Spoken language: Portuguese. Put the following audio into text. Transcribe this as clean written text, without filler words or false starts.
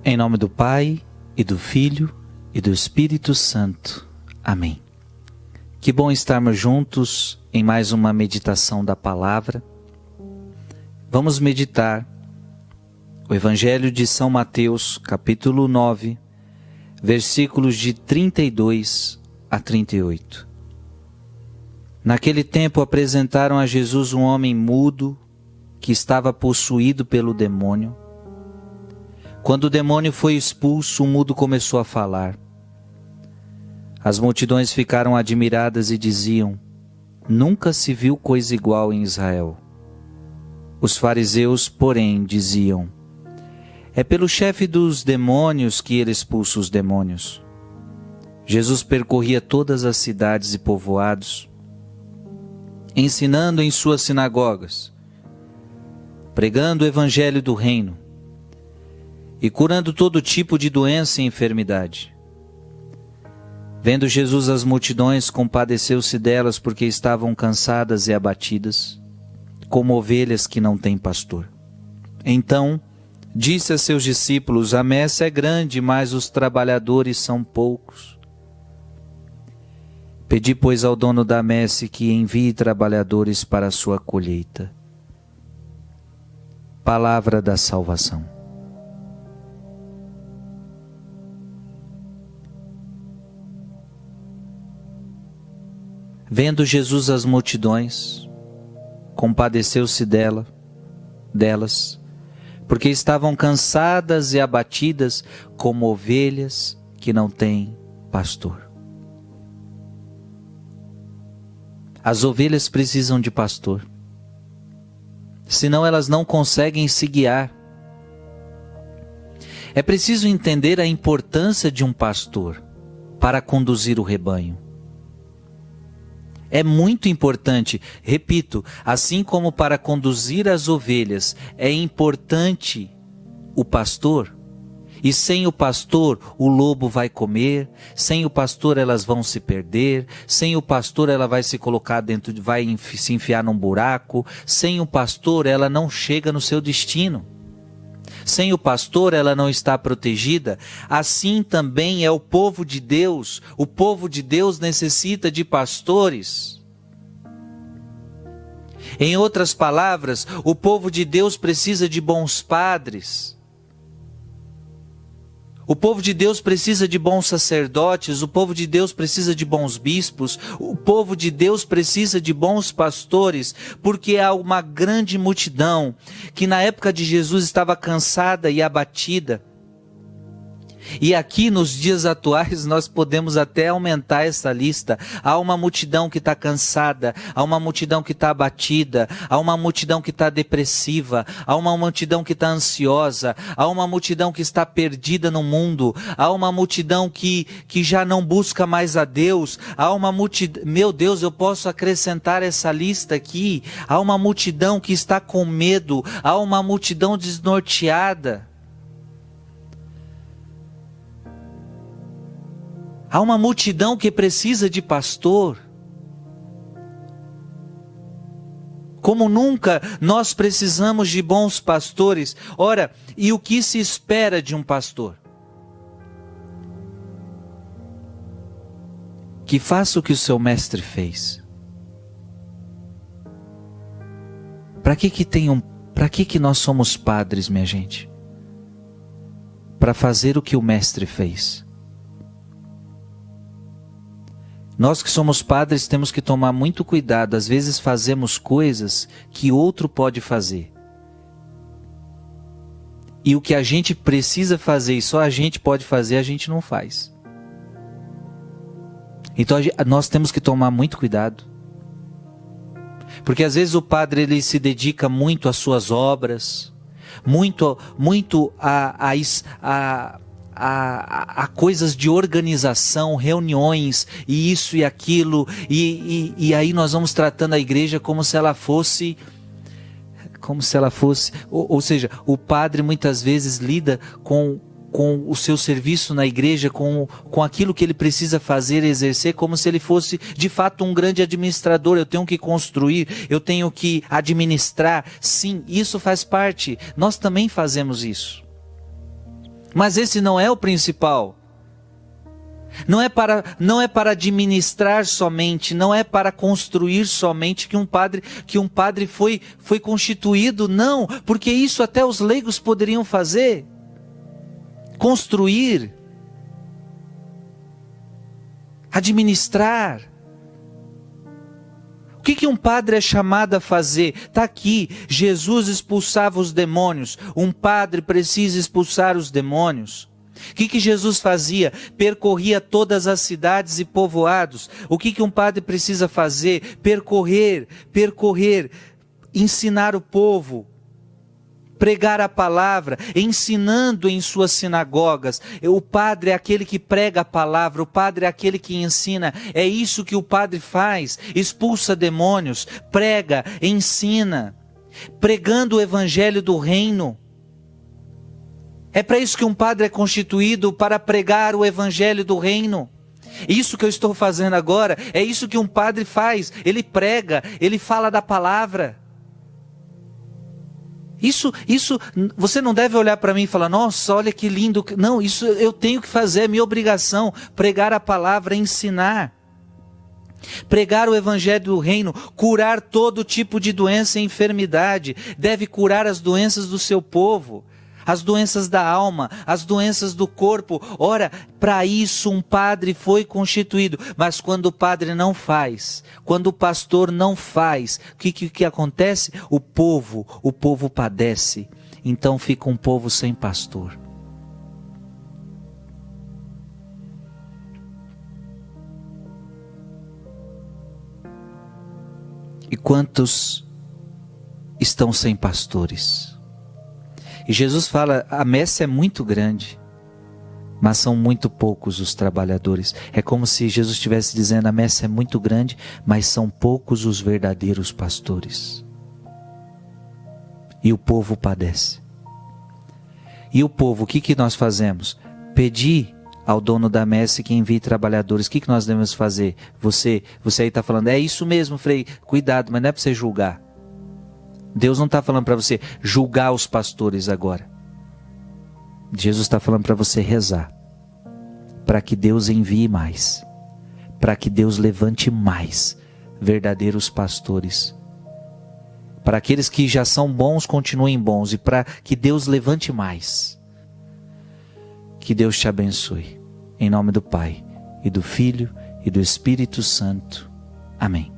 Em nome do Pai, e do Filho, e do Espírito Santo. Amém. Que bom estarmos juntos em mais uma meditação da Palavra. Vamos meditar o Evangelho de São Mateus, capítulo 9, versículos de 32 a 38. Naquele tempo apresentaram a Jesus um homem mudo que estava possuído pelo demônio. Quando o demônio foi expulso, o mudo começou a falar. As multidões ficaram admiradas e diziam: nunca se viu coisa igual em Israel. Os fariseus, porém, diziam: é pelo chefe dos demônios que ele expulsa os demônios. Jesus percorria todas as cidades e povoados, ensinando em suas sinagogas, pregando o evangelho do reino e curando todo tipo de doença e enfermidade. Vendo Jesus as multidões, compadeceu-se delas, porque estavam cansadas e abatidas, como ovelhas que não têm pastor. Então disse a seus discípulos: a messe é grande, mas os trabalhadores são poucos. Pedi, pois, ao dono da messe que envie trabalhadores para a sua colheita. Palavra da salvação. Vendo Jesus as multidões, compadeceu-se delas, porque estavam cansadas e abatidas como ovelhas que não têm pastor. As ovelhas precisam de pastor, senão elas não conseguem se guiar. É preciso entender a importância de um pastor para conduzir o rebanho. É muito importante, repito, assim como para conduzir as ovelhas é importante o pastor, e sem o pastor o lobo vai comer, sem o pastor elas vão se perder, sem o pastor ela vai se colocar dentro, vai se enfiar num buraco, sem o pastor ela não chega no seu destino. Sem o pastor ela não está protegida. Assim também é o povo de Deus. O povo de Deus necessita de pastores. Em outras palavras, o povo de Deus precisa de bons padres. O povo de Deus precisa de bons sacerdotes, o povo de Deus precisa de bons bispos, o povo de Deus precisa de bons pastores, porque há uma grande multidão que na época de Jesus estava cansada e abatida. E aqui nos dias atuais nós podemos até aumentar essa lista. Há uma multidão que está cansada, há uma multidão que está abatida, há uma multidão que está depressiva, há uma multidão que está ansiosa, há uma multidão que está perdida no mundo, há uma multidão que já não busca mais a Deus, há uma multidão, meu Deus, eu posso acrescentar essa lista aqui, há uma multidão que está com medo, há uma multidão desnorteada. Há uma multidão que precisa de pastor. Como nunca nós precisamos de bons pastores. Ora, e o que se espera de um pastor? Que faça o que o seu mestre fez. Para que nós somos padres, minha gente? Para fazer o que o mestre fez. Nós que somos padres temos que tomar muito cuidado. Às vezes fazemos coisas que outro pode fazer. E o que a gente precisa fazer e só a gente pode fazer, a gente não faz. Então nós temos que tomar muito cuidado. Porque às vezes o padre ele se dedica muito às suas obras, muito a coisas de organização, reuniões, e isso e aquilo, e aí nós vamos tratando a igreja como se ela fosse, ou seja, o padre muitas vezes lida com o seu serviço na igreja, com aquilo que ele precisa fazer, exercer, como se ele fosse de fato um grande administrador. Eu tenho que construir, eu tenho que administrar. Sim, isso faz parte, nós também fazemos isso. Mas esse não é o principal. Não é para administrar somente, não é para construir somente que um padre foi constituído, não, porque isso até os leigos poderiam fazer. Construir, administrar. O que um padre é chamado a fazer? Está aqui, Jesus expulsava os demônios. Um padre precisa expulsar os demônios. O que Jesus fazia? Percorria todas as cidades e povoados. O que um padre precisa fazer? Percorrer, ensinar o povo, pregar a palavra, ensinando em suas sinagogas. O padre é aquele que prega a palavra, o padre é aquele que ensina. É isso que o padre faz, expulsa demônios, prega, ensina, pregando o evangelho do reino. É para isso que um padre é constituído, para pregar o evangelho do reino. Isso que eu estou fazendo agora, é isso que um padre faz. Ele prega, ele fala da palavra. Isso, você não deve olhar para mim e falar, nossa, olha que lindo. Não, isso eu tenho que fazer, é minha obrigação. Pregar a palavra, ensinar. Pregar o evangelho do reino, curar todo tipo de doença e enfermidade. Deve curar as doenças do seu povo. As doenças da alma, as doenças do corpo. Ora, para isso um padre foi constituído. Mas quando o padre não faz, quando o pastor não faz, o que acontece? O povo padece. Então fica um povo sem pastor. E quantos estão sem pastores? E Jesus fala, a messe é muito grande, mas são muito poucos os trabalhadores. É como se Jesus estivesse dizendo, a messe é muito grande, mas são poucos os verdadeiros pastores. E o povo padece. E o povo, o que nós fazemos? Pedir ao dono da messe que envie trabalhadores. O que nós devemos fazer? Você aí está falando, é isso mesmo, Frei, cuidado, mas não é para você julgar. Deus não está falando para você julgar os pastores agora. Jesus está falando para você rezar. Para que Deus envie mais. Para que Deus levante mais verdadeiros pastores. Para aqueles que já são bons, continuem bons. E para que Deus levante mais. Que Deus te abençoe. Em nome do Pai, e do Filho, e do Espírito Santo. Amém.